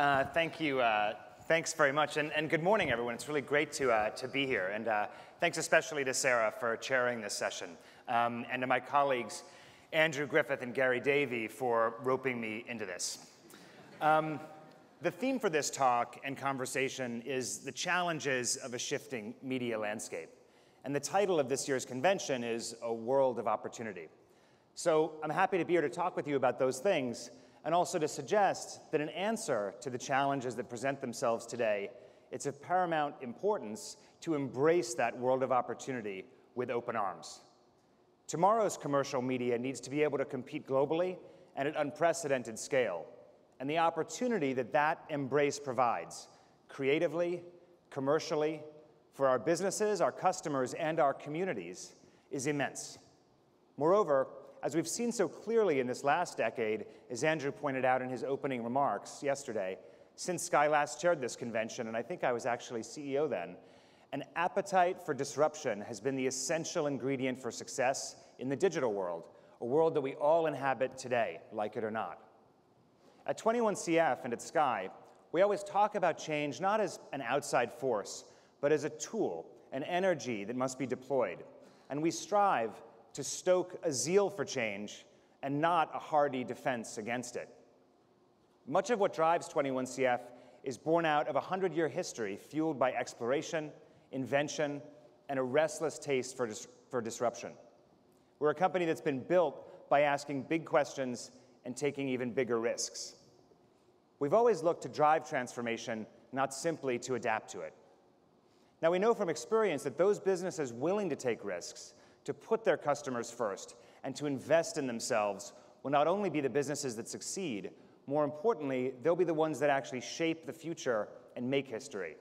Thank you. Thanks very much, and good morning, everyone. It's really great to be here, and thanks especially to Sarah for chairing this session, and to my colleagues, Andrew Griffith and Gary Davey, for roping me into this. The theme for this talk and conversation is the challenges of a shifting media landscape, and the title of this year's convention is A World of Opportunity. So I'm happy to be here to talk with you about those things, and also to suggest that in answer to the challenges that present themselves today, it's of paramount importance to embrace that world of opportunity with open arms. Tomorrow's commercial media needs to be able to compete globally and at unprecedented scale, and the opportunity that that embrace provides, creatively, commercially, for our businesses, our customers, and our communities, is immense. Moreover, as we've seen so clearly in this last decade, as Andrew pointed out in his opening remarks yesterday, since Sky last chaired this convention, and I think I was actually CEO then, an appetite for disruption has been the essential ingredient for success in the digital world, a world that we all inhabit today, like it or not. At 21CF and at Sky, we always talk about change not as an outside force, but as a tool, an energy that must be deployed. And we strive to stoke a zeal for change and not a hardy defense against it. Much of what drives 21CF is born out of a 100-year history fueled by exploration, invention, and a restless taste for disruption. We're a company that's been built by asking big questions and taking even bigger risks. We've always looked to drive transformation, not simply to adapt to it. Now, we know from experience that those businesses willing to take risks, to put their customers first, and to invest in themselves will not only be the businesses that succeed, more importantly, they'll be the ones that actually shape the future and make history.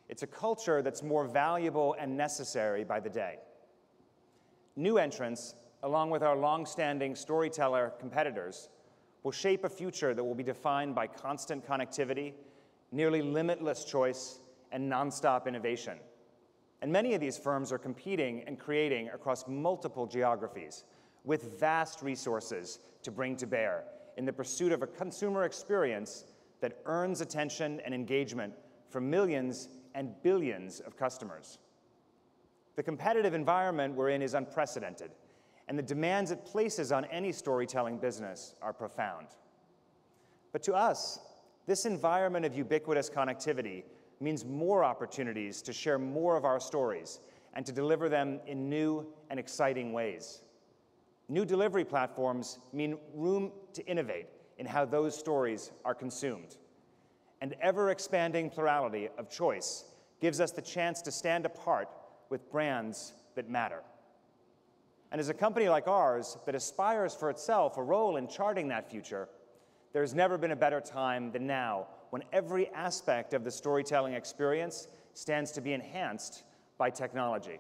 It's a culture that's more valuable and necessary by the day. New entrants, along with our long-standing storyteller competitors, will shape a future that will be defined by constant connectivity, nearly limitless choice, and nonstop innovation. And many of these firms are competing and creating across multiple geographies with vast resources to bring to bear in the pursuit of a consumer experience that earns attention and engagement from millions and billions of customers. The competitive environment we're in is unprecedented, and the demands it places on any storytelling business are profound. But to us, this environment of ubiquitous connectivity means more opportunities to share more of our stories and to deliver them in new and exciting ways. New delivery platforms mean room to innovate in how those stories are consumed. And ever-expanding plurality of choice gives us the chance to stand apart with brands that matter. And as a company like ours that aspires for itself a role in charting that future, there's never been a better time than now, when every aspect of the storytelling experience stands to be enhanced by technology.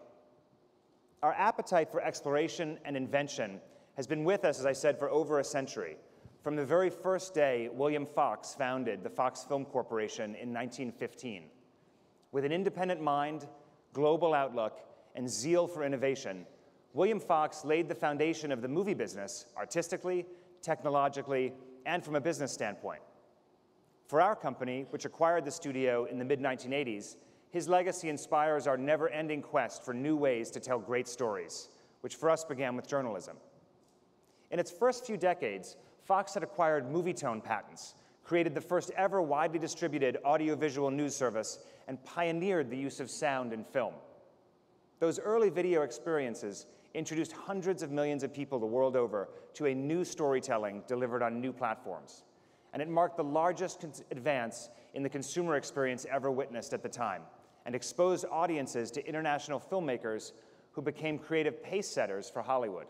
Our appetite for exploration and invention has been with us, as I said, for over a century. From the very first day William Fox founded the Fox Film Corporation in 1915. With an independent mind, global outlook, and zeal for innovation, William Fox laid the foundation of the movie business artistically, technologically, and from a business standpoint. For our company, which acquired the studio in the mid-1980s, his legacy inspires our never-ending quest for new ways to tell great stories, which for us began with journalism. In its first few decades, Fox had acquired Movietone patents, created the first ever widely distributed audiovisual news service, and pioneered the use of sound in film. Those early video experiences introduced hundreds of millions of people the world over to a new storytelling delivered on new platforms. And it marked the largest advance in the consumer experience ever witnessed at the time, and exposed audiences to international filmmakers who became creative pace-setters for Hollywood.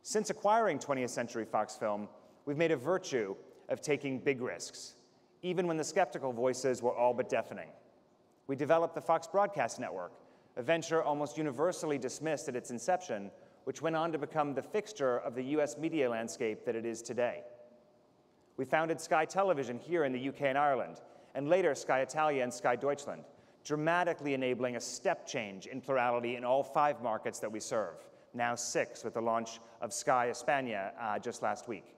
Since acquiring 20th Century Fox Film, we've made a virtue of taking big risks, even when the skeptical voices were all but deafening. We developed the Fox Broadcast Network, a venture almost universally dismissed at its inception, which went on to become the fixture of the US media landscape that it is today. We founded Sky Television here in the UK and Ireland, and later Sky Italia and Sky Deutschland, dramatically enabling a step change in plurality in all 5 markets that we serve, now 6 with the launch of Sky España just last week.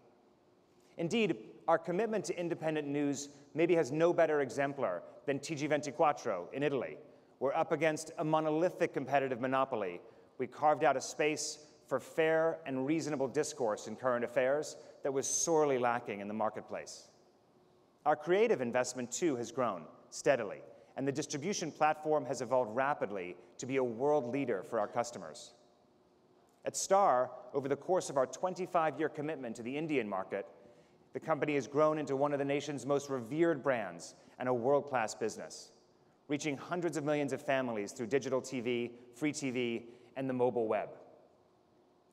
Indeed, our commitment to independent news maybe has no better exemplar than TG24 in Italy. We're up against a monolithic competitive monopoly. We carved out a space for fair and reasonable discourse in current affairs that was sorely lacking in the marketplace. Our creative investment, too, has grown steadily, and the distribution platform has evolved rapidly to be a world leader for our customers. At Star, over the course of our 25-year commitment to the Indian market, the company has grown into one of the nation's most revered brands and a world-class business, reaching hundreds of millions of families through digital TV, free TV, and the mobile web.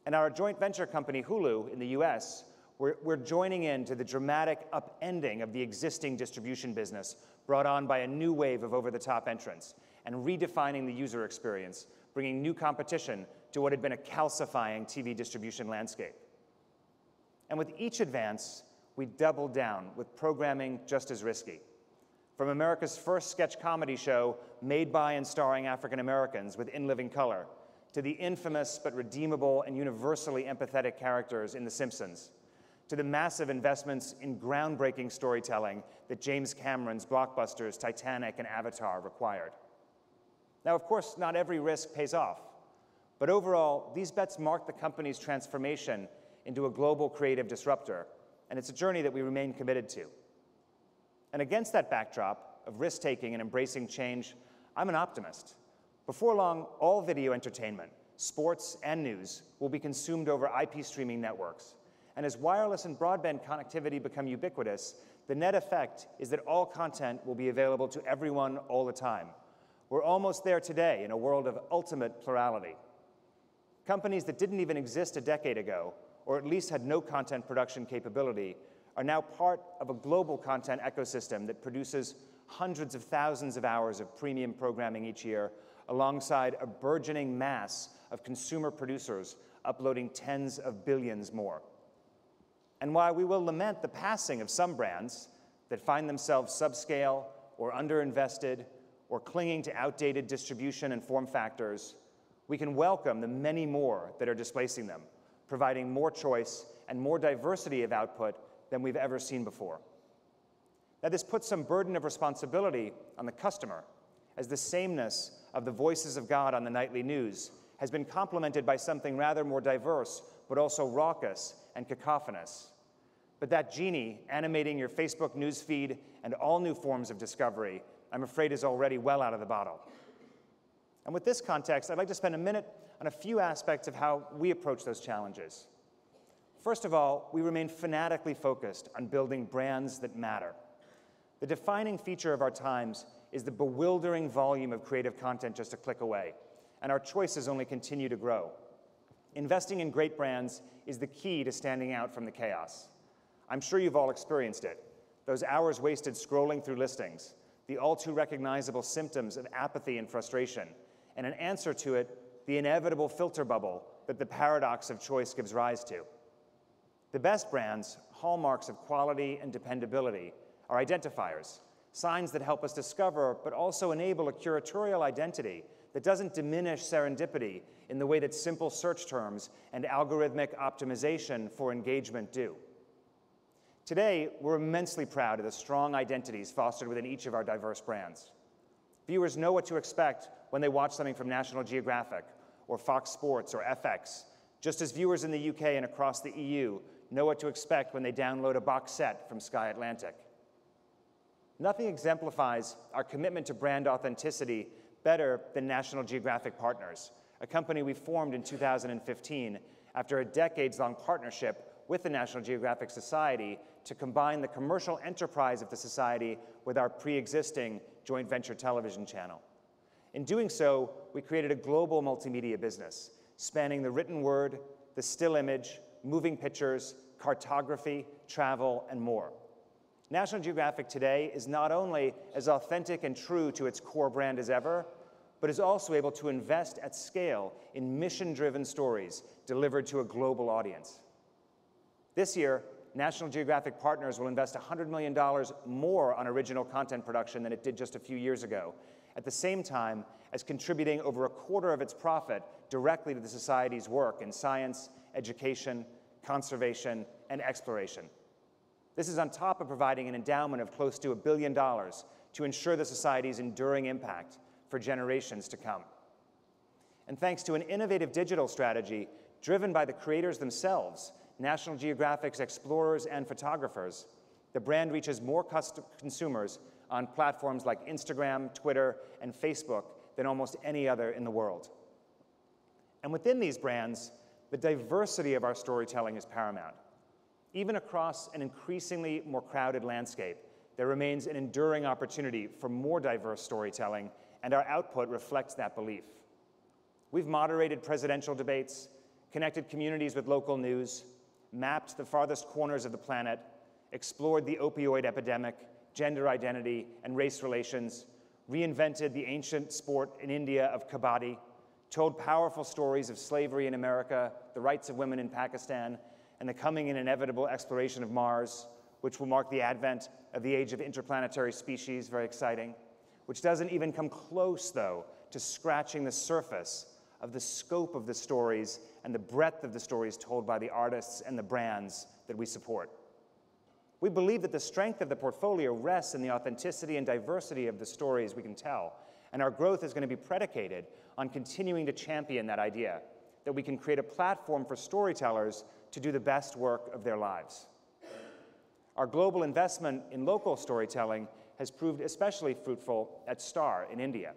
And our joint venture company, Hulu, in the US, we're joining in to the dramatic upending of the existing distribution business brought on by a new wave of over-the-top entrants and redefining the user experience, bringing new competition to what had been a calcifying TV distribution landscape. And with each advance, we doubled down with programming just as risky. From America's first sketch comedy show made by and starring African Americans with In Living Color, to the infamous but redeemable and universally empathetic characters in The Simpsons, to the massive investments in groundbreaking storytelling that James Cameron's blockbusters Titanic and Avatar required. Now, of course, not every risk pays off, but overall, these bets mark the company's transformation into a global creative disruptor, and it's a journey that we remain committed to. And against that backdrop of risk-taking and embracing change, I'm an optimist. Before long, all video entertainment, sports, and news will be consumed over IP streaming networks. And as wireless and broadband connectivity become ubiquitous, the net effect is that all content will be available to everyone all the time. We're almost there today in a world of ultimate plurality. Companies that didn't even exist a decade ago, or at least had no content production capability, are now part of a global content ecosystem that produces hundreds of thousands of hours of premium programming each year, alongside a burgeoning mass of consumer producers uploading tens of billions more. And while we will lament the passing of some brands that find themselves subscale or underinvested or clinging to outdated distribution and form factors, we can welcome the many more that are displacing them, providing more choice and more diversity of output than we've ever seen before. Now, this puts some burden of responsibility on the customer, as the sameness of the voices of God on the nightly news has been complemented by something rather more diverse, but also raucous and cacophonous. But that genie animating your Facebook news feed and all new forms of discovery, I'm afraid, is already well out of the bottle. And with this context, I'd like to spend a minute on a few aspects of how we approach those challenges. First of all, we remain fanatically focused on building brands that matter. The defining feature of our times is the bewildering volume of creative content just a click away, and our choices only continue to grow. Investing in great brands is the key to standing out from the chaos. I'm sure you've all experienced it. Those hours wasted scrolling through listings, the all too recognizable symptoms of apathy and frustration, and an answer to it, the inevitable filter bubble that the paradox of choice gives rise to. The best brands, hallmarks of quality and dependability, are identifiers, signs that help us discover but also enable a curatorial identity that doesn't diminish serendipity in the way that simple search terms and algorithmic optimization for engagement do. Today, we're immensely proud of the strong identities fostered within each of our diverse brands. Viewers know what to expect when they watch something from National Geographic or Fox Sports or FX, just as viewers in the UK and across the EU know what to expect when they download a box set from Sky Atlantic. Nothing exemplifies our commitment to brand authenticity better than National Geographic Partners, a company we formed in 2015 after a decades-long partnership with the National Geographic Society to combine the commercial enterprise of the Society with our pre-existing joint venture television channel. In doing so, we created a global multimedia business, spanning the written word, the still image, moving pictures, cartography, travel, and more. National Geographic today is not only as authentic and true to its core brand as ever, but is also able to invest at scale in mission-driven stories delivered to a global audience. This year, National Geographic Partners will invest $100 million more on original content production than it did just a few years ago, at the same time as contributing over a quarter of its profit directly to the Society's work in science, education, conservation, and exploration. This is on top of providing an endowment of close to $1 billion to ensure the society's enduring impact for generations to come. And thanks to an innovative digital strategy driven by the creators themselves, National Geographic's explorers and photographers, the brand reaches more consumers on platforms like Instagram, Twitter, and Facebook than almost any other in the world. And within these brands, the diversity of our storytelling is paramount. Even across an increasingly more crowded landscape, there remains an enduring opportunity for more diverse storytelling, and our output reflects that belief. We've moderated presidential debates, connected communities with local news, mapped the farthest corners of the planet, explored the opioid epidemic, gender identity, and race relations, reinvented the ancient sport in India of kabaddi, told powerful stories of slavery in America, the rights of women in Pakistan, and the coming and inevitable exploration of Mars, which will mark the advent of the age of interplanetary species, very exciting, which doesn't even come close, though, to scratching the surface of the scope of the stories and the breadth of the stories told by the artists and the brands that we support. We believe that the strength of the portfolio rests in the authenticity and diversity of the stories we can tell, and our growth is going to be predicated on continuing to champion that idea, that we can create a platform for storytellers to do the best work of their lives. Our global investment in local storytelling has proved especially fruitful at Star in India.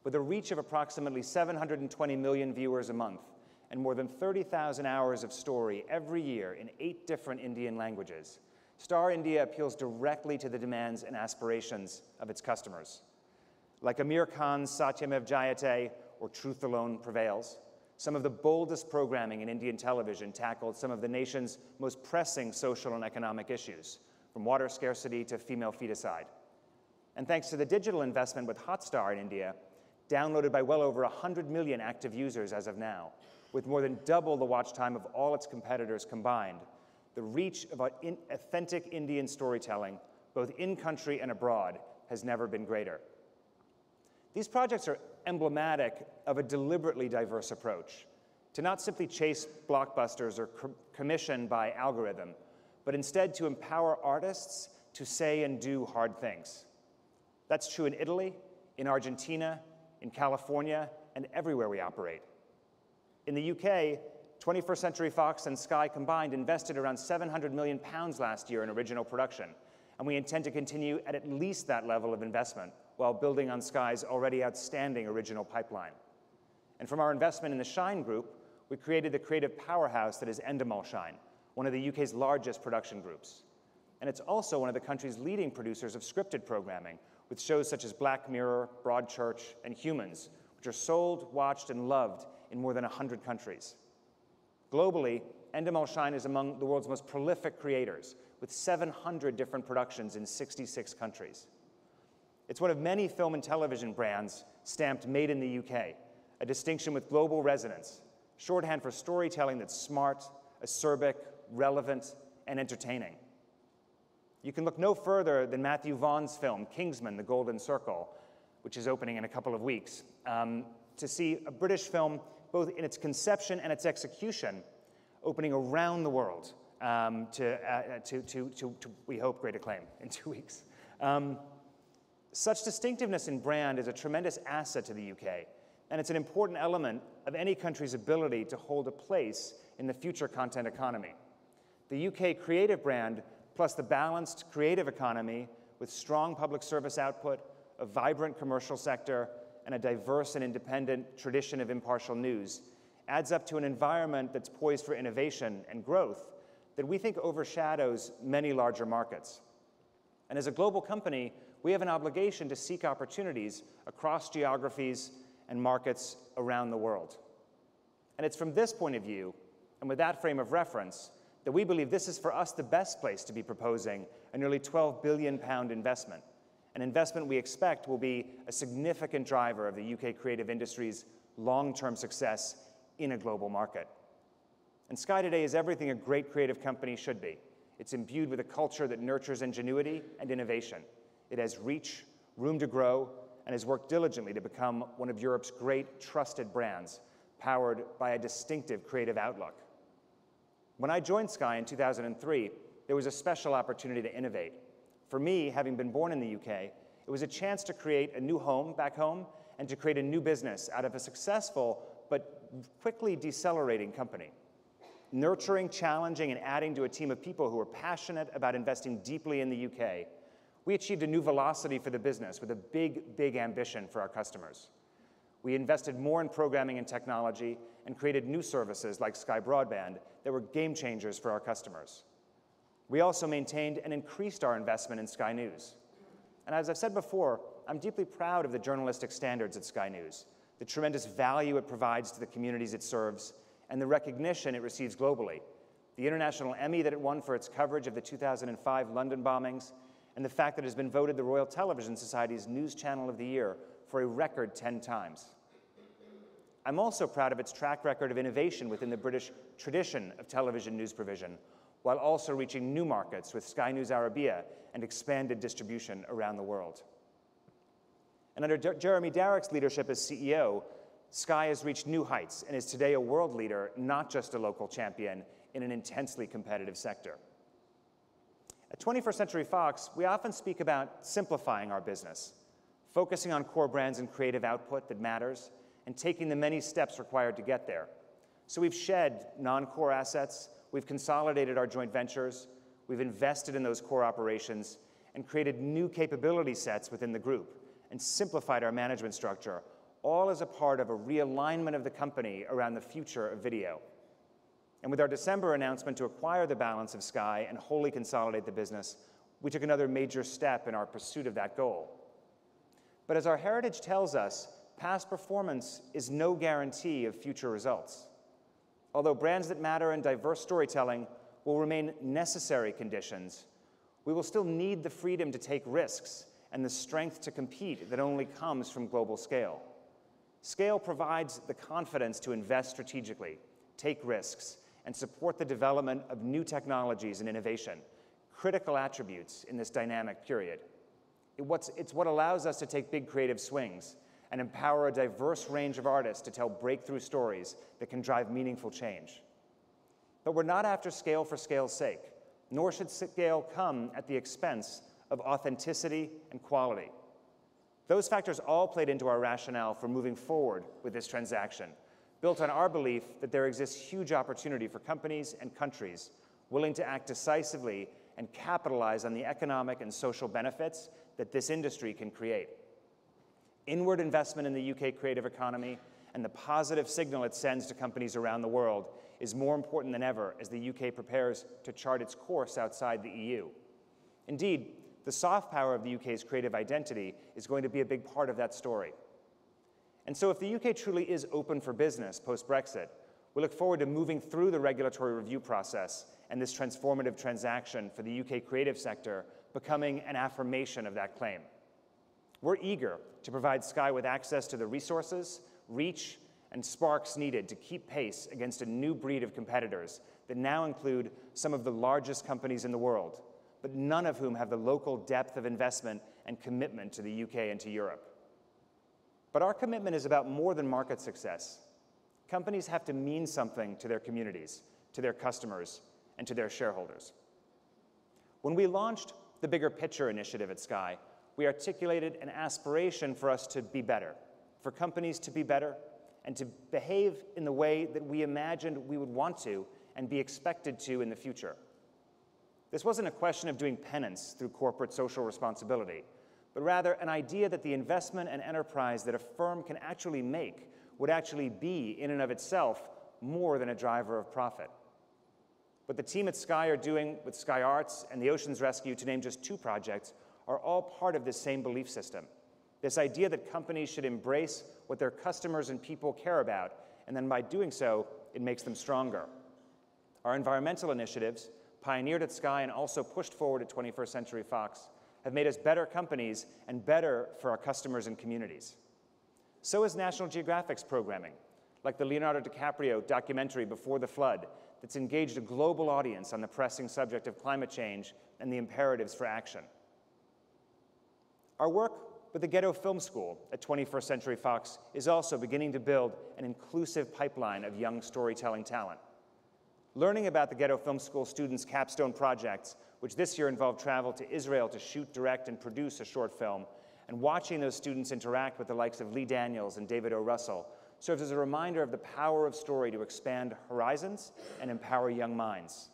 With a reach of approximately 720 million viewers a month and more than 30,000 hours of story every year in 8 different Indian languages, Star India appeals directly to the demands and aspirations of its customers. Like Amir Khan's Satyamev Jayate or Truth Alone Prevails, some of the boldest programming in Indian television tackled some of the nation's most pressing social and economic issues, from water scarcity to female feticide. And thanks to the digital investment with Hotstar in India, downloaded by well over 100 million active users as of now, with more than double the watch time of all its competitors combined, the reach of authentic Indian storytelling, both in-country and abroad, has never been greater. These projects are emblematic of a deliberately diverse approach, to not simply chase blockbusters or commission by algorithm, but instead to empower artists to say and do hard things. That's true in Italy, in Argentina, in California, and everywhere we operate. In the UK, 21st Century Fox and Sky combined invested around £700 million last year in original production, and we intend to continue at least that level of investment while building on Sky's already outstanding original pipeline. And from our investment in the Shine Group, we created the creative powerhouse that is Endemol Shine, one of the UK's largest production groups. And it's also one of the country's leading producers of scripted programming, with shows such as Black Mirror, Broadchurch, and Humans, which are sold, watched, and loved in more than 100 countries. Globally, Endemol Shine is among the world's most prolific creators, with 700 different productions in 66 countries. It's one of many film and television brands stamped Made in the UK, a distinction with global resonance, shorthand for storytelling that's smart, acerbic, relevant, and entertaining. You can look no further than Matthew Vaughn's film, Kingsman: The Golden Circle, which is opening in a couple of weeks, to see a British film, both in its conception and its execution, opening around the world to we hope, great acclaim in 2 weeks. Such distinctiveness in brand is a tremendous asset to the UK, and it's an important element of any country's ability to hold a place in the future content economy. The UK creative brand, plus the balanced creative economy with strong public service output, a vibrant commercial sector, and a diverse and independent tradition of impartial news, adds up to an environment that's poised for innovation and growth that we think overshadows many larger markets. And as a global company, we have an obligation to seek opportunities across geographies and markets around the world. And it's from this point of view, and with that frame of reference, that we believe this is for us the best place to be proposing a nearly £12 billion investment, an investment we expect will be a significant driver of the UK creative industry's long-term success in a global market. And Sky today is everything a great creative company should be. It's imbued with a culture that nurtures ingenuity and innovation. It has reach, room to grow, and has worked diligently to become one of Europe's great trusted brands, powered by a distinctive creative outlook. When I joined Sky in 2003, there was a special opportunity to innovate. For me, having been born in the UK, it was a chance to create a new home back home and to create a new business out of a successful but quickly decelerating company. Nurturing, challenging, and adding to a team of people who were passionate about investing deeply in the UK, we achieved a new velocity for the business with a big, big ambition for our customers. We invested more in programming and technology and created new services like Sky Broadband that were game changers for our customers. We also maintained and increased our investment in Sky News. And as I've said before, I'm deeply proud of the journalistic standards at Sky News, the tremendous value it provides to the communities it serves, and the recognition it receives globally. The International Emmy that it won for its coverage of the 2005 London bombings, and the fact that it has been voted the Royal Television Society's News Channel of the Year for a record 10 times. I'm also proud of its track record of innovation within the British tradition of television news provision, while also reaching new markets with Sky News Arabia and expanded distribution around the world. And under Jeremy Darroch's leadership as CEO, Sky has reached new heights and is today a world leader, not just a local champion, in an intensely competitive sector. At 21st Century Fox, we often speak about simplifying our business, focusing on core brands and creative output that matters, and taking the many steps required to get there. So we've shed non-core assets, we've consolidated our joint ventures, we've invested in those core operations, and created new capability sets within the group, and simplified our management structure, all as a part of a realignment of the company around the future of video. And with our December announcement to acquire the balance of Sky and wholly consolidate the business, we took another major step in our pursuit of that goal. But as our heritage tells us, past performance is no guarantee of future results. Although brands that matter and diverse storytelling will remain necessary conditions, we will still need the freedom to take risks and the strength to compete that only comes from global scale. Scale provides the confidence to invest strategically, take risks, and support the development of new technologies and innovation, critical attributes in this dynamic period. It's what allows us to take big creative swings and empower a diverse range of artists to tell breakthrough stories that can drive meaningful change. But we're not after scale for scale's sake, nor should scale come at the expense of authenticity and quality. Those factors all played into our rationale for moving forward with this transaction, built on our belief that there exists huge opportunity for companies and countries willing to act decisively and capitalize on the economic and social benefits that this industry can create. Inward investment in the UK creative economy and the positive signal it sends to companies around the world is more important than ever as the UK prepares to chart its course outside the EU. Indeed, the soft power of the UK's creative identity is going to be a big part of that story. And so if the UK truly is open for business post-Brexit, we look forward to moving through the regulatory review process and this transformative transaction for the UK creative sector becoming an affirmation of that claim. We're eager to provide Sky with access to the resources, reach, and sparks needed to keep pace against a new breed of competitors that now include some of the largest companies in the world, but none of whom have the local depth of investment and commitment to the UK and to Europe. But our commitment is about more than market success. Companies have to mean something to their communities, to their customers, and to their shareholders. When we launched the Bigger Picture initiative at Sky, we articulated an aspiration for us to be better, for companies to be better, and to behave in the way that we imagined we would want to and be expected to in the future. This wasn't a question of doing penance through corporate social responsibility, but rather an idea that the investment and enterprise that a firm can actually make would actually be, in and of itself, more than a driver of profit. What the team at Sky are doing with Sky Arts and the Ocean's Rescue, to name just two projects, are all part of this same belief system. This idea that companies should embrace what their customers and people care about, and then by doing so, it makes them stronger. Our environmental initiatives, pioneered at Sky and also pushed forward at 21st Century Fox, have made us better companies and better for our customers and communities. So is National Geographic's programming, like the Leonardo DiCaprio documentary Before the Flood, that's engaged a global audience on the pressing subject of climate change and the imperatives for action. Our work with the Ghetto Film School at 21st Century Fox is also beginning to build an inclusive pipeline of young storytelling talent. Learning about the Ghetto Film School students' capstone projects, which this year involved travel to Israel to shoot, direct, and produce a short film, and watching those students interact with the likes of Lee Daniels and David O. Russell, serves as a reminder of the power of story to expand horizons and empower young minds.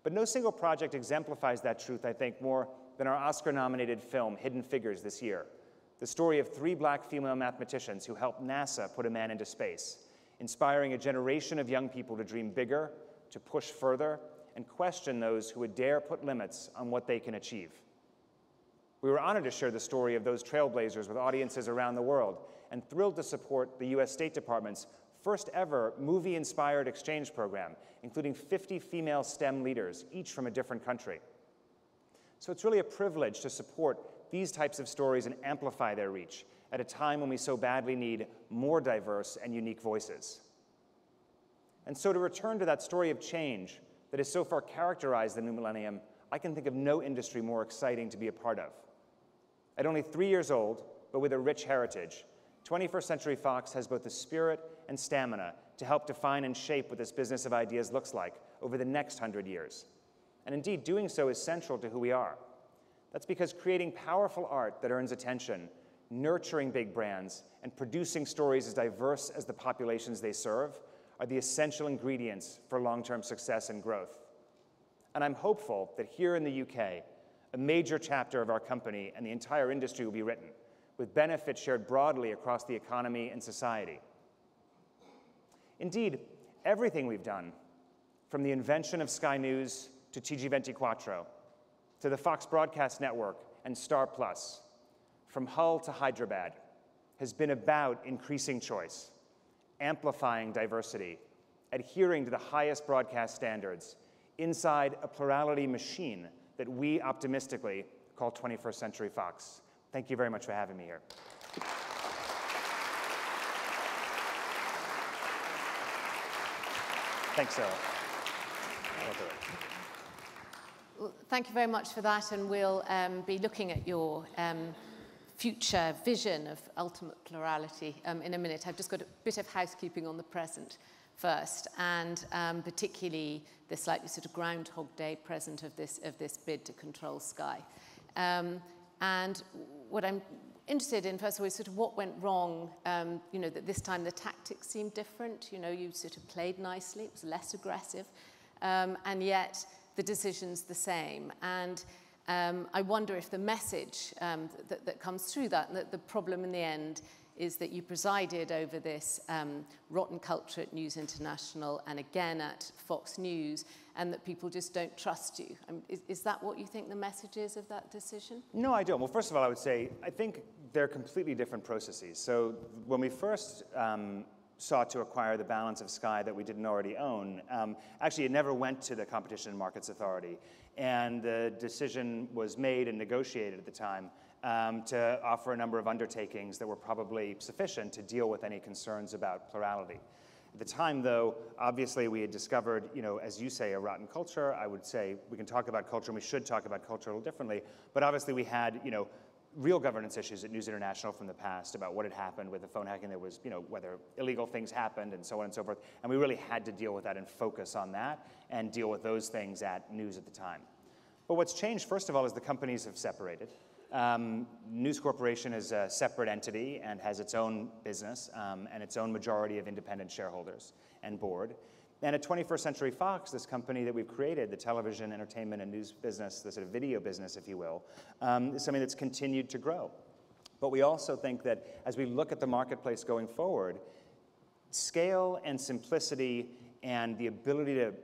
But no single project exemplifies that truth, I think, more than our Oscar-nominated film, Hidden Figures, this year, the story of 3 black female mathematicians who helped NASA put a man into space, inspiring a generation of young people to dream bigger, to push further, and question those who would dare put limits on what they can achieve. We were honored to share the story of those trailblazers with audiences around the world, and thrilled to support the US State Department's first ever movie-inspired exchange program, including 50 female STEM leaders, each from a different country. So it's really a privilege to support these types of stories and amplify their reach at a time when we so badly need more diverse and unique voices. And so to return to that story of change that has so far characterized the new millennium, I can think of no industry more exciting to be a part of. At only 3 years old, but with a rich heritage, 21st Century Fox has both the spirit and stamina to help define and shape what this business of ideas looks like over the next 100 years. And indeed, doing so is central to who we are. That's because creating powerful art that earns attention, nurturing big brands, and producing stories as diverse as the populations they serve are the essential ingredients for long-term success and growth. And I'm hopeful that here in the UK, a major chapter of our company and the entire industry will be written, with benefits shared broadly across the economy and society. Indeed, everything we've done, from the invention of Sky News to TG24, to the Fox Broadcast Network and Star Plus, from Hull to Hyderabad, has been about increasing choice, amplifying diversity, adhering to the highest broadcast standards inside a plurality machine that we optimistically call 21st Century Fox. Thank you very much for having me here. Thanks, Sarah. Well, thank you very much for that, and we'll be looking at your future vision of ultimate plurality in a minute. I've just got a bit of housekeeping on the present first, and particularly the slightly sort of Groundhog Day present of this bid to control Sky. And what I'm interested in, first of all, is sort of what went wrong, you know, that this time the tactics seemed different. You know, you sort of played nicely, it was less aggressive, and yet the decision's the same. And I wonder if the message that comes through that the problem in the end is that you presided over this rotten culture at News International and again at Fox News, and that people just don't trust you. I mean, is that what you think the message is of that decision? No, I don't. Well, first of all, I would say I think they're completely different processes. So when we first sought to acquire the balance of Sky that we didn't already own, actually it never went to the Competition and Markets Authority, and the decision was made and negotiated at the time to offer a number of undertakings that were probably sufficient to deal with any concerns about plurality. At the time, though, obviously we had discovered, you know, as you say, a rotten culture. I would say we can talk about culture, and we should talk about culture a little differently, but obviously we had, you know, real governance issues at News International from the past about what had happened with the phone hacking. There was, you know, whether illegal things happened and so on and so forth, and we really had to deal with that and focus on that and deal with those things at News at the time. But what's changed, first of all, is the companies have separated. News Corporation is a separate entity and has its own business and its own majority of independent shareholders and board. And at 21st Century Fox, this company that we've created, the television, entertainment, and news business, the sort of video business, if you will, is something that's continued to grow. But we also think that as we look at the marketplace going forward, scale and simplicity and the ability to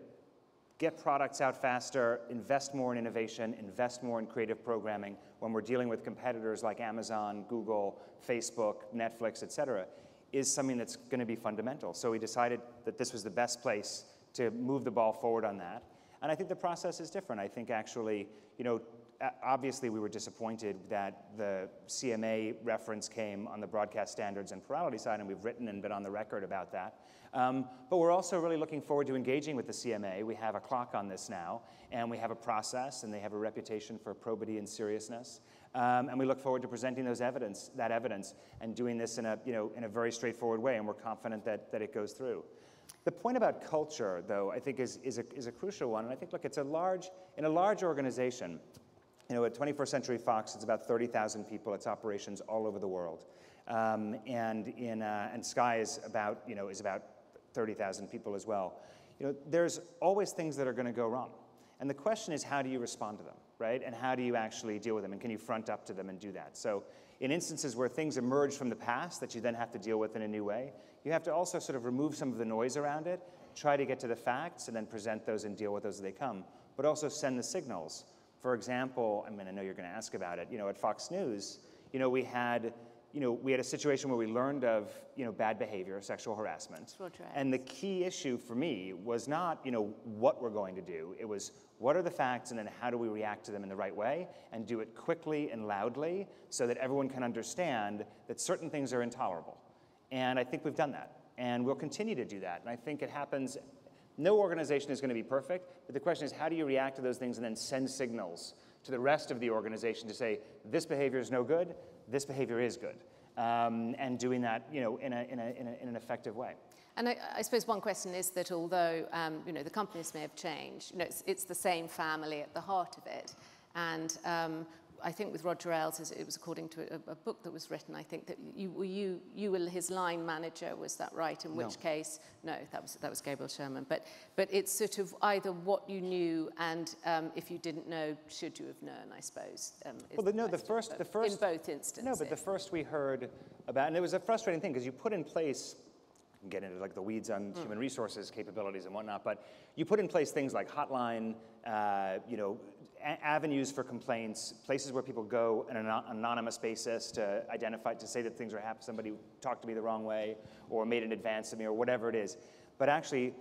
get products out faster, invest more in innovation, invest more in creative programming when we're dealing with competitors like Amazon, Google, Facebook, Netflix, et cetera, is something that's going to be fundamental. So we decided that this was the best place to move the ball forward on that. And I think the process is different. I think actually, you know, obviously we were disappointed that the CMA reference came on the broadcast standards and plurality side, and we've written and been on the record about that. But we're also really looking forward to engaging with the CMA. We have a clock on this now, and we have a process, and they have a reputation for probity and seriousness. And we look forward to presenting that evidence and doing this in a, you know, in a very straightforward way, and we're confident that it goes through. The point about culture, though, I think is a crucial one. And I think, look, in a large organization, you know, at 21st Century Fox, it's about 30,000 people. It's operations all over the world. And Sky is about 30,000 people as well. You know, there's always things that are going to go wrong. And the question is, how do you respond to them, right? And how do you actually deal with them? And can you front up to them and do that? So in instances where things emerge from the past that you then have to deal with in a new way, you have to also sort of remove some of the noise around it, try to get to the facts, and then present those and deal with those as they come, but also send the signals. For example, I mean, I know you're going to ask about it, you know, at Fox News, you know, we had a situation where we learned of, you know, bad behavior, sexual harassment. And the key issue for me was not, you know, what we're going to do. It was, what are the facts, and then how do we react to them in the right way, and do it quickly and loudly so that everyone can understand that certain things are intolerable. And I think we've done that. And we'll continue to do that. And I think it happens, no organization is going to be perfect, but the question is, how do you react to those things and then send signals to the rest of the organization to say, this behavior is no good, this behavior is good, and doing that, you know, in an effective way. And I suppose one question is that although you know, the companies may have changed, you know, it's the same family at the heart of it. And I think with Roger Ailes, it was according to a book that was written, I think that you were his line manager, was that right? In which case, no, that was Gabriel Sherman. But it's sort of either what you knew and if you didn't know, should you have known, I suppose. Well, no, the first in both instances. No, but the first we heard about, and it was a frustrating thing because you put in place, I can get into like the weeds on human resources capabilities and whatnot, but you put in place things like hotline, you know, avenues for complaints, places where people go on an anonymous basis to identify, to say that things are happening, somebody talked to me the wrong way, or made an advance to me, or whatever it is. But actually,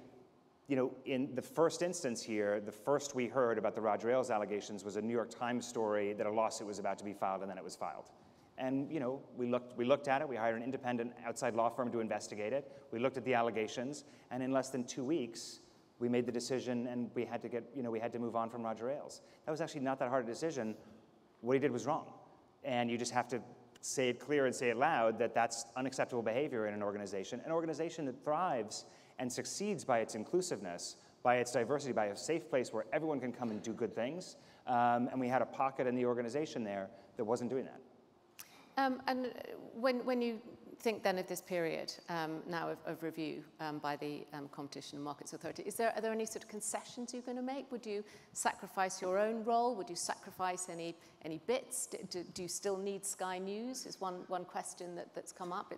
you know, in the first instance here, the first we heard about the Roger Ailes allegations was a New York Times story that a lawsuit was about to be filed, and then it was filed. And, you know, we looked at it, we hired an independent outside law firm to investigate it, we looked at the allegations, and in less than 2 weeks, we made the decision, and we had to move on from Roger Ailes. That was actually not that hard a decision. What he did was wrong. And you just have to say it clear and say it loud that that's unacceptable behavior in an organization that thrives and succeeds by its inclusiveness, by its diversity, by a safe place where everyone can come and do good things. And we had a pocket in the organization there that wasn't doing that. And when you think then of this period now of review by the Competition and Markets Authority, are there any sort of concessions you're going to make? Would you sacrifice your own role? Would you sacrifice any bits? Do you still need Sky News? Is one question that's come up.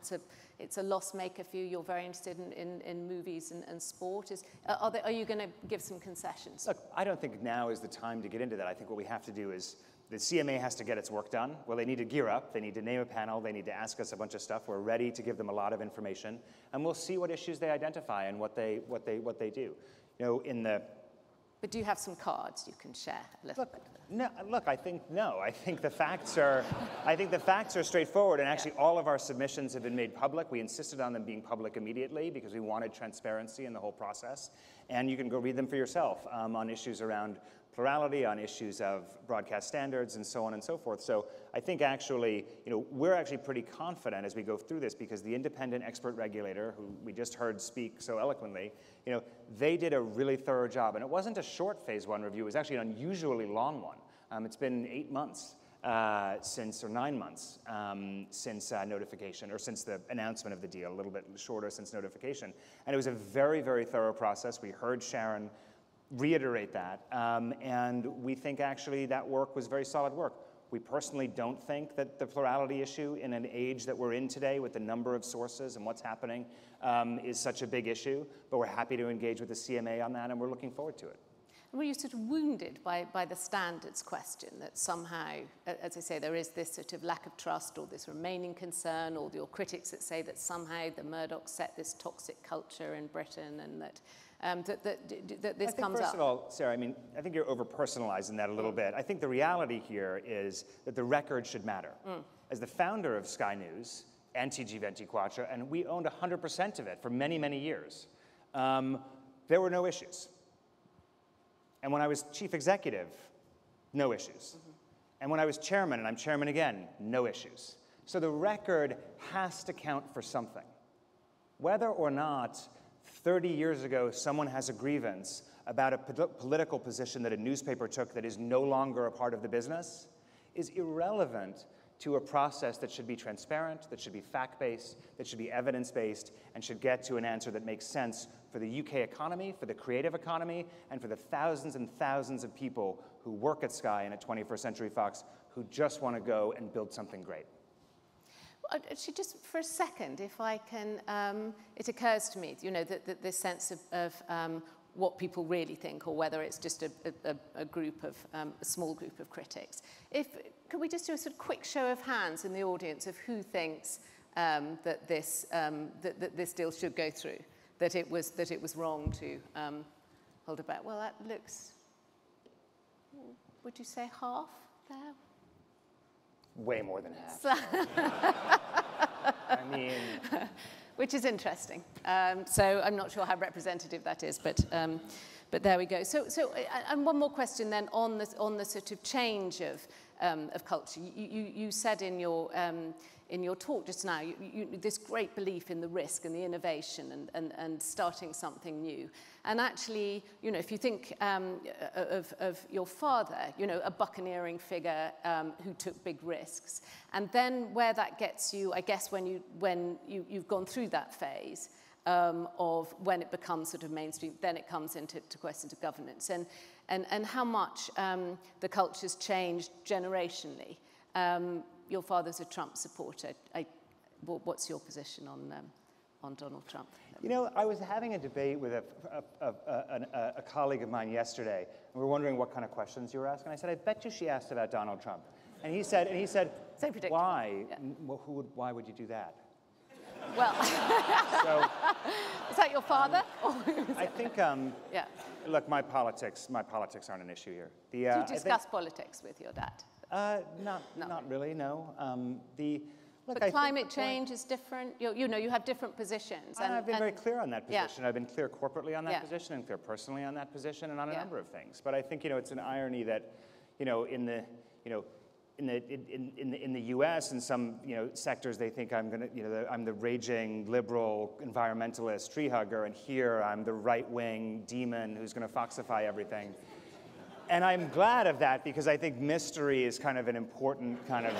It's a loss maker for you. You're very interested in movies and sport. Are you going to give some concessions? Look, I don't think now is the time to get into that. I think what we have to do is the CMA has to get its work done. Well, they need to gear up. They need to name a panel. They need to ask us a bunch of stuff. We're ready to give them a lot of information, and we'll see what issues they identify and what they do. You know, But do you have some cards you can share a little bit? No, look, I think the facts are straightforward, and actually all of our submissions have been made public. We insisted on them being public immediately because we wanted transparency in the whole process, and you can go read them for yourself on issues around plurality, on issues of broadcast standards, and so on and so forth. So I think actually, you know, we're actually pretty confident as we go through this because the independent expert regulator, who we just heard speak so eloquently, you know, they did a really thorough job. And it wasn't a short phase one review, it was actually an unusually long one. It's been 8 months or 9 months since notification, or since the announcement of the deal, a little bit shorter since notification. And it was a very, very thorough process. We heard Sharon reiterate that, and we think actually that work was very solid work. We personally don't think that the plurality issue in an age that we're in today with the number of sources and what's happening is such a big issue, but we're happy to engage with the CMA on that, and we're looking forward to it. Were you sort of wounded by the standards question that somehow, as I say, there is this sort of lack of trust or this remaining concern, or your critics that say that somehow the Murdoch set this toxic culture in Britain and that this comes up? First of all, Sarah, I mean, I think you're over-personalizing that a little bit. I think the reality here is that the record should matter. As the founder of Sky News and TG24, and we owned 100% of it for many, many years, there were no issues. And when I was chief executive, no issues. And when I was chairman, and I'm chairman again, no issues. So the record has to count for something. Whether or not 30 years ago, someone has a grievance about a political position that a newspaper took that is no longer a part of the business is irrelevant to a process that should be transparent, that should be fact-based, that should be evidence-based, and should get to an answer that makes sense for the UK economy, for the creative economy, and for the thousands and thousands of people who work at Sky and at 21st Century Fox who just want to go and build something great. Actually, just for a second, if I can, it occurs to me, you know, that this sense of what people really think, or whether it's just a group of, a small group of critics. Could we just do a sort of quick show of hands in the audience of who thinks that this deal should go through, that it was wrong to hold it back? Well, that looks, would you say half there? Way more than half. I mean... Which is interesting. So I'm not sure how representative that is, but there we go. So and one more question then on the sort of change of culture. You said in your talk just now, this great belief in the risk and the innovation and starting something new. And actually, you know, if you think of your father, you know, a buccaneering figure who took big risks, and then where that gets you, I guess, when you've gone through that phase of when it becomes sort of mainstream, then it comes into questions of governance and how much the culture's changed generationally. Your father's a Trump supporter. What's your position on Donald Trump? You know, I was having a debate with a colleague of mine yesterday, and we were wondering what kind of questions you were asking. I said, I bet you she asked about Donald Trump. And he said, so why? Yeah. Well, why would you do that? Well, so, is that your father? I think, yeah. Look, my politics aren't an issue here. Do you discuss politics with your dad? Not really, no. But climate change is different. You know, you have different positions. And I've been very clear on that position. Yeah. I've been clear corporately on that Yeah. position and clear personally on that position and on a Yeah. number of things. But I think, you know, it's an irony that, you know, in the U.S. in some, you know, sectors they think I'm the raging liberal environmentalist tree hugger, and here I'm the right-wing demon who's going to foxify everything. And I'm glad of that because I think mystery is kind of an important kind of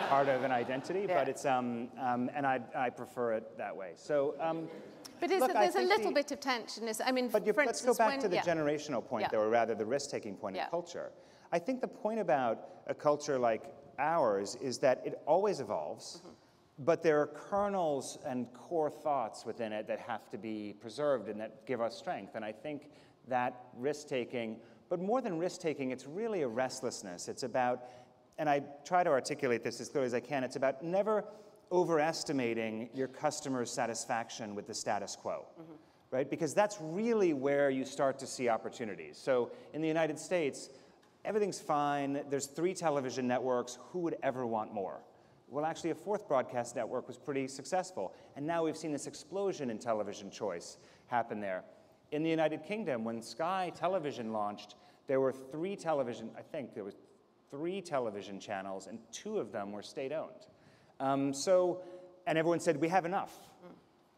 part of an identity, Yeah. but it's and I prefer it that way. So. But look, there's a little bit of tension. I mean, but for let's instance, go back to the generational point, Yeah. though, or rather the risk-taking point Yeah. of culture. I think the point about a culture like ours is that it always evolves, but there are kernels and core thoughts within it that have to be preserved and that give us strength. And I think that risk-taking, but more than risk-taking, it's really a restlessness. It's about, and I try to articulate this as clearly as I can, it's about never overestimating your customer's satisfaction with the status quo. Right? Because that's really where you start to see opportunities. So in the United States, everything's fine. There's 3 television networks. Who would ever want more? Well, actually, a 4th broadcast network was pretty successful. And now we've seen this explosion in television choice happen there. In the United Kingdom, when Sky Television launched, there were 3 television channels, and 2 of them were state-owned. And everyone said, we have enough.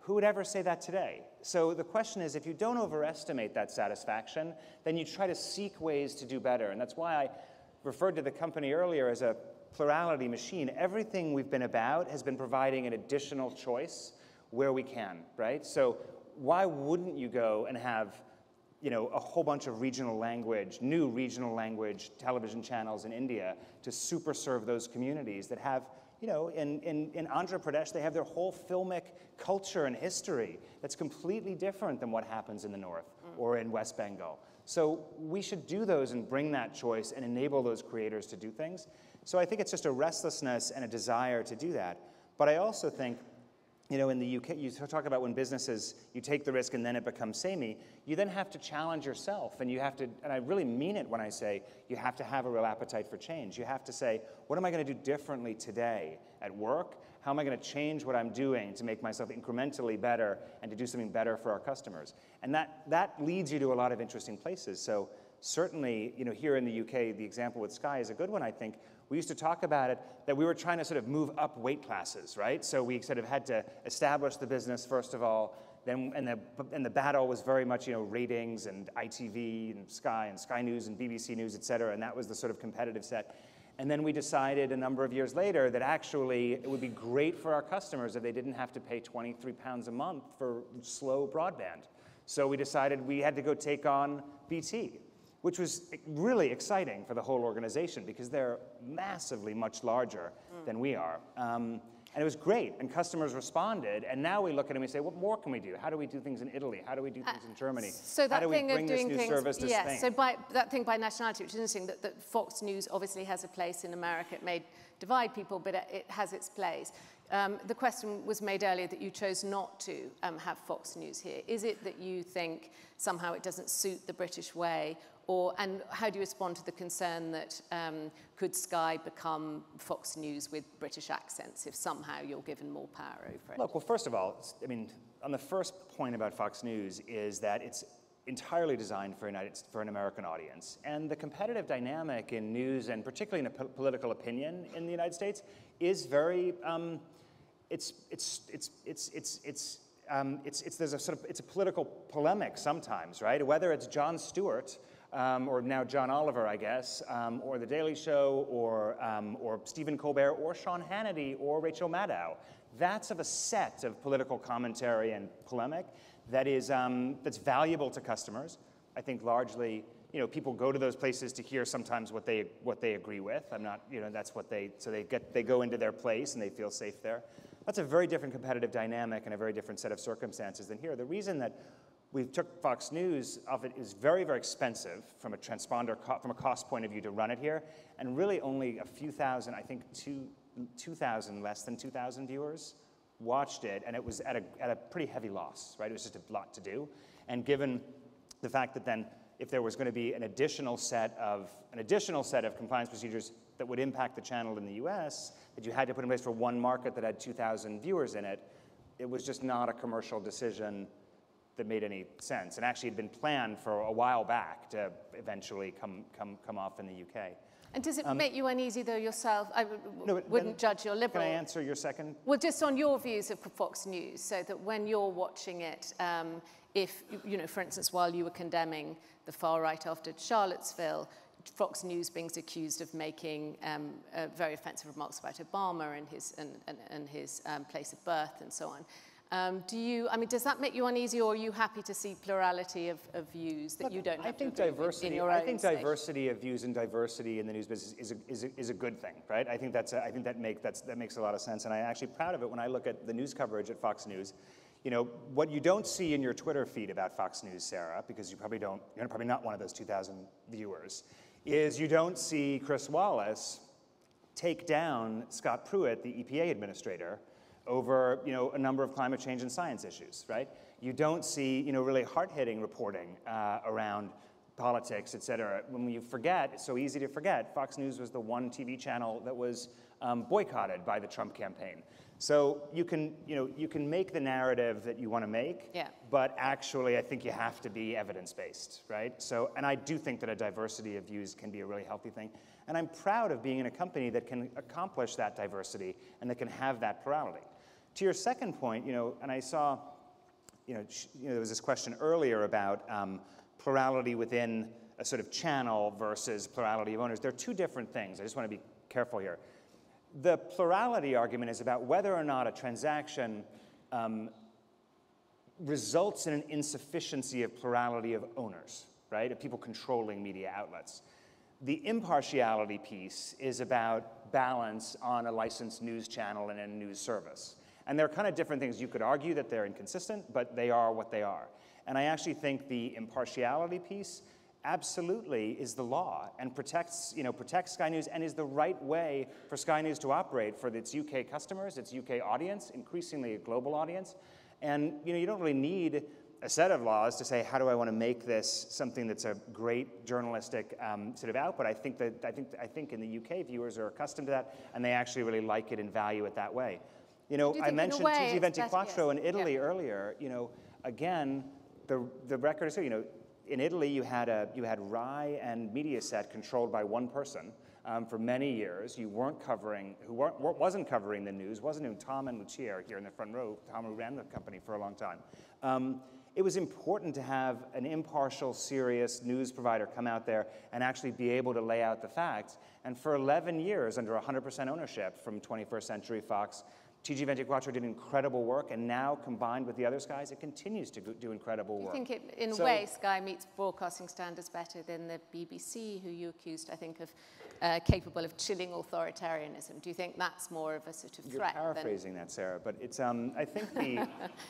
Who would ever say that today? So the question is, if you don't overestimate that satisfaction, then you try to seek ways to do better. And that's why I referred to the company earlier as a plurality machine. Everything we've been about has been providing an additional choice where we can, right? So why wouldn't you go and have, you know, a whole bunch of new regional language television channels in India to super serve those communities that have, you know, in Andhra Pradesh, they have their whole filmic culture and history that's completely different than what happens in the north or in West Bengal. So we should do those and bring that choice and enable those creators to do things. So I think it's just a restlessness and a desire to do that. But I also think, you know, in the UK, you talk about when businesses, you take the risk and then it becomes samey, you then have to challenge yourself, and you have to, and I really mean it when I say you have to have a real appetite for change. You have to say, what am I going to do differently today at work? How am I going to change what I'm doing to make myself incrementally better and to do something better for our customers? And that leads you to a lot of interesting places. So certainly, you know, here in the UK, the example with Sky is a good one, I think. We used to talk about it, that we were trying to sort of move up weight classes, right? So we sort of had to establish the business, first of all, Then, and the battle was very much, ratings and ITV and Sky News and BBC News, et cetera, and that was the sort of competitive set. And then we decided a number of years later that actually it would be great for our customers if they didn't have to pay £23 a month for slow broadband. So we decided we had to go take on BT, which was really exciting for the whole organization because they're massively much larger than we are. And it was great, and customers responded, and now we look at it and we say, what more can we do? How do we do things in Italy? How do we do things in Germany? So that How do we thing bring of this doing new things, service to Spain? So that thing by nationality, which is interesting, that Fox News obviously has a place in America. It may divide people, but it has its place. The question was made earlier that you chose not to have Fox News here. Is it that you think somehow it doesn't suit the British way? And how do you respond to the concern that could Sky become Fox News with British accents if somehow you're given more power over it? Look, well, first of all, I mean, on the first point about Fox News is that it's entirely designed for an American audience. And the competitive dynamic in news, and particularly in political opinion in the United States, is very, it's a political polemic sometimes, right? Whether it's Jon Stewart, or now John Oliver, I guess, or The Daily Show, or Stephen Colbert, or Sean Hannity, or Rachel Maddow. That's of a set of political commentary and polemic that is that's valuable to customers. I think largely, people go to those places to hear sometimes what they agree with. I'm not, that's what they go into their place and they feel safe there. That's a very different competitive dynamic and a very different set of circumstances than here. The reason that we took Fox News off it is very, very expensive from a transponder, from a cost point of view to run it here, and really only a few thousand, I think 2,000, less than 2,000 viewers watched it, and it was at a pretty heavy loss, right? It was just a lot to do, and given the fact that then if there was going to be an additional set of compliance procedures that would impact the channel in the U.S. that you had to put in place for one market that had 2,000 viewers in it, it was just not a commercial decision that made any sense, and actually had been planned for a while back to eventually come off in the UK. And does it make you uneasy, though, yourself? I wouldn't judge your liberal. Can I answer your second? Well, just on your views of Fox News, so that when you're watching it, if, for instance, while you were condemning the far right after Charlottesville, Fox News being accused of making very offensive remarks about Obama and his place of birth and so on. Does that make you uneasy, or are you happy to see plurality of views that you don't have to agree in your own I think diversity of views and diversity in the news business is a good thing, right? I think that makes a lot of sense, and I'm actually proud of it when I look at the news coverage at Fox News. What you don't see in your Twitter feed about Fox News, Sarah, because you're probably not one of those 2,000 viewers, is you don't see Chris Wallace take down Scott Pruitt, the EPA administrator, over a number of climate change and science issues, right? You don't see really hard-hitting reporting around politics, et cetera. When you forget, it's so easy to forget, Fox News was the one TV channel that was boycotted by the Trump campaign. So you can make the narrative that you want to make, but actually I think you have to be evidence-based, right? So, and I do think that a diversity of views can be a really healthy thing. And I'm proud of being in a company that can accomplish that diversity and that can have that plurality. To your second point, and I saw, there was this question earlier about plurality within a sort of channel versus plurality of owners. They're two different things. I just want to be careful here. The plurality argument is about whether or not a transaction results in an insufficiency of plurality of owners, right, of people controlling media outlets. The impartiality piece is about balance on a licensed news channel and a news service. And they're kind of different things. You could argue that they're inconsistent, but they are what they are. And I actually think the impartiality piece absolutely is the law and protects Sky News and is the right way for Sky News to operate for its UK customers, its UK audience, increasingly a global audience. And you don't really need a set of laws to say, how do I want to make this something that's a great journalistic sort of output? I think in the UK viewers are accustomed to that, and they actually really like it and value it that way. I mentioned TG 24 in Italy earlier. Again, the record is, in Italy you had RAI and Mediaset controlled by one person, for many years. You weren't covering, wasn't covering the news, wasn't even Tom and Lucia are here in the front row, Tom who ran the company for a long time. It was important to have an impartial, serious news provider come out there and actually be able to lay out the facts. And for 11 years, under 100% ownership from 21st Century Fox, TG24 did incredible work, and now, combined with the other Skies, it continues to do incredible work. I think in a way, Sky meets broadcasting standards better than the BBC, who you accused, I think, of capable of chilling authoritarianism. Do you think that's more of a sort of threat? You're paraphrasing that, Sarah, but it's, I think the,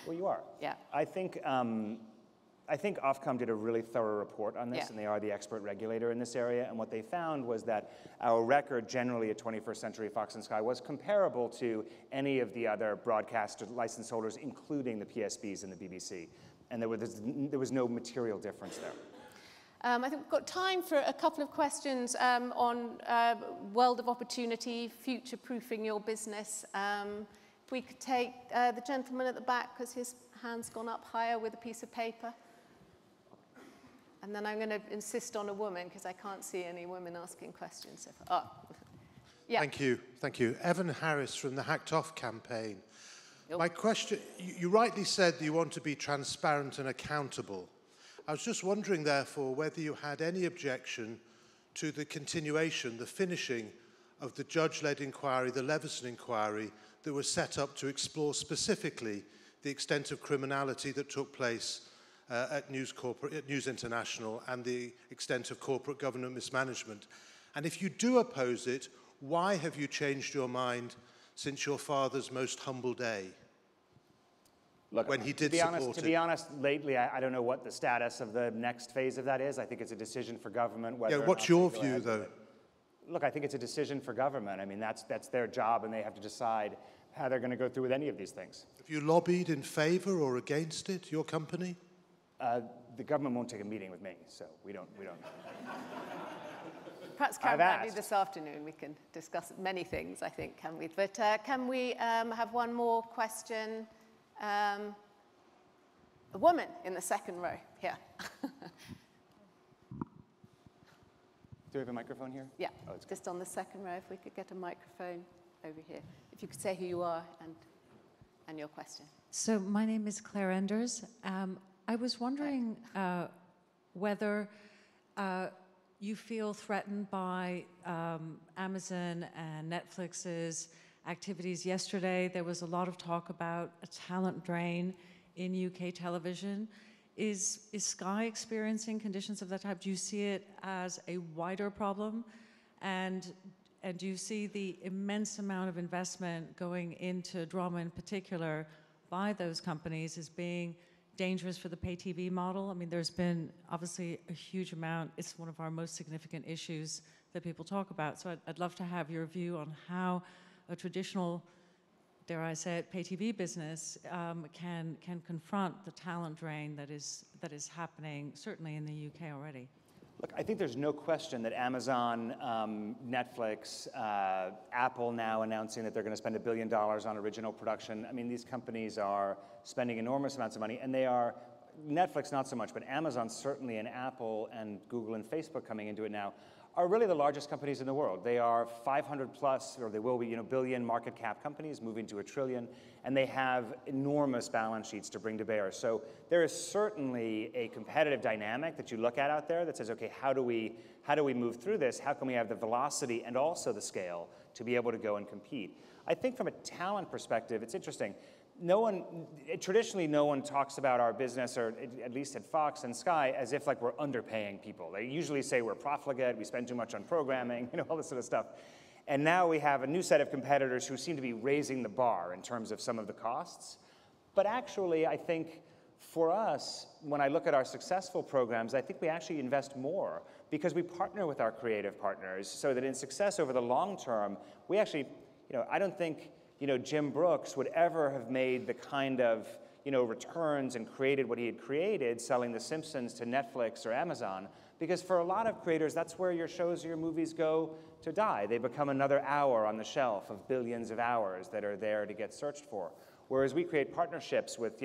well, you are. Yeah. I think Ofcom did a really thorough report on this, and they are the expert regulator in this area, and what they found was that our record generally at 21st Century Fox and Sky was comparable to any of the other broadcast license holders, including the PSBs and the BBC, and there was no material difference there. I think we've got time for a couple of questions on world of opportunity, future-proofing your business. If we could take the gentleman at the back, because his hand's gone up higher with a piece of paper. And then I'm going to insist on a woman, because I can't see any women asking questions. Yeah. Thank you. Evan Harris from the Hacked Off campaign. My question, you rightly said you want to be transparent and accountable. I was just wondering, therefore, whether you had any objection to the continuation, the finishing of the judge-led inquiry, the Leveson inquiry, that was set up to explore specifically the extent of criminality that took place at News International and the extent of corporate government mismanagement. And if you do oppose it, why have you changed your mind since your father's most humble day? Look, when he did support it. To be honest, lately, I don't know what the status of the next phase of that is. I think it's a decision for government. Whether what's your view, though? Look, I think it's a decision for government. I mean, that's their job, and they have to decide how they're going to go through with any of these things. Have you lobbied in favor or against it, your company? The government won't take a meeting with me, so we don't. Perhaps, Karen, this afternoon we can discuss many things, I think, can we? But can we have one more question? A woman in the second row here. Do we have a microphone here? Yeah, just on the second row, if we could get a microphone over here. If you could say who you are and your question. So my name is Claire Enders. I was wondering whether you feel threatened by Amazon and Netflix's activities. Yesterday, there was a lot of talk about a talent drain in UK television. Is Sky experiencing conditions of that type? Do you see it as a wider problem? And do you see the immense amount of investment going into drama in particular by those companies as being dangerous for the pay TV model? I mean, there's been obviously a huge amount. It's one of our most significant issues that people talk about. So I'd love to have your view on how a traditional, dare I say it, pay TV business can confront the talent drain that is happening, certainly in the UK already. Look, I think there's no question that Amazon, Netflix, Apple now announcing that they're going to spend $1 billion on original production. I mean, these companies are spending enormous amounts of money, and they are, Netflix not so much, but Amazon certainly, and Apple and Google and Facebook coming into it now, are really the largest companies in the world. They are 500 plus, or they will be, billion market cap companies moving to $1 trillion, and they have enormous balance sheets to bring to bear. So there is certainly a competitive dynamic that you look at out there that says, okay, how do we move through this? How can we have the velocity and also the scale to be able to go and compete? I think from a talent perspective, it's interesting. Traditionally, no one talks about our business, or at least at Fox and Sky, as if like we're underpaying people. They usually say we're profligate, we spend too much on programming, all this sort of stuff. And now we have a new set of competitors who seem to be raising the bar in terms of some of the costs. But actually, I think for us, when I look at our successful programs, I think we actually invest more because we partner with our creative partners so that in success over the long term, we actually, I don't think Jim Brooks would ever have made the kind of, returns and created what he had created selling The Simpsons to Netflix or Amazon, because for a lot of creators, that's where your shows or your movies go to die. They become another hour on the shelf of billions of hours that are there to get searched for. Whereas we create partnerships with,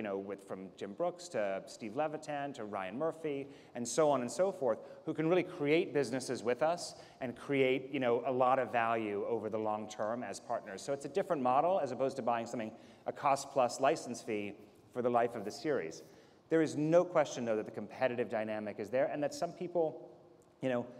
from Jim Brooks to Steve Levitan to Ryan Murphy and so on and so forth, who can really create businesses with us and create, a lot of value over the long term as partners. So it's a different model as opposed to buying something, a cost-plus license fee for the life of the series. There is no question, though, that the competitive dynamic is there and that some people,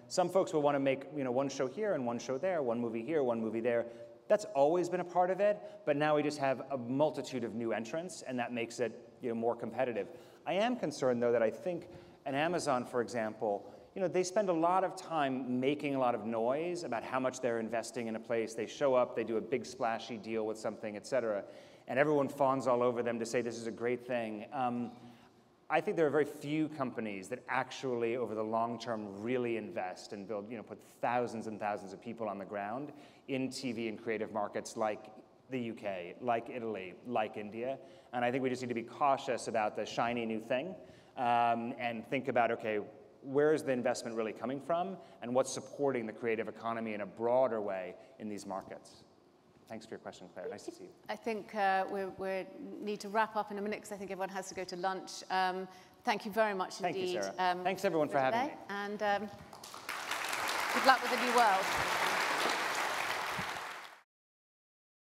some folks will want to make, one show here and one show there, one movie here, one movie there. That's always been a part of it, but now we just have a multitude of new entrants, and that makes it more competitive. I am concerned, though, that I think an Amazon, for example, they spend a lot of time making a lot of noise about how much they're investing in a place. They show up, they do a big splashy deal with something, et cetera, and everyone fawns all over them to say this is a great thing. I think there are very few companies that actually, over the long term, really invest and build, put thousands and thousands of people on the ground in TV and creative markets like the UK, like Italy, like India. And I think we just need to be cautious about the shiny new thing and think about, okay, where is the investment really coming from and what's supporting the creative economy in a broader way in these markets? Thanks for your question, Claire. Nice to see you. I think we need to wrap up in a minute because I think everyone has to go to lunch. Thank you very much indeed. Thank you, Sarah. Thanks, everyone, for having me. And good luck with the new world.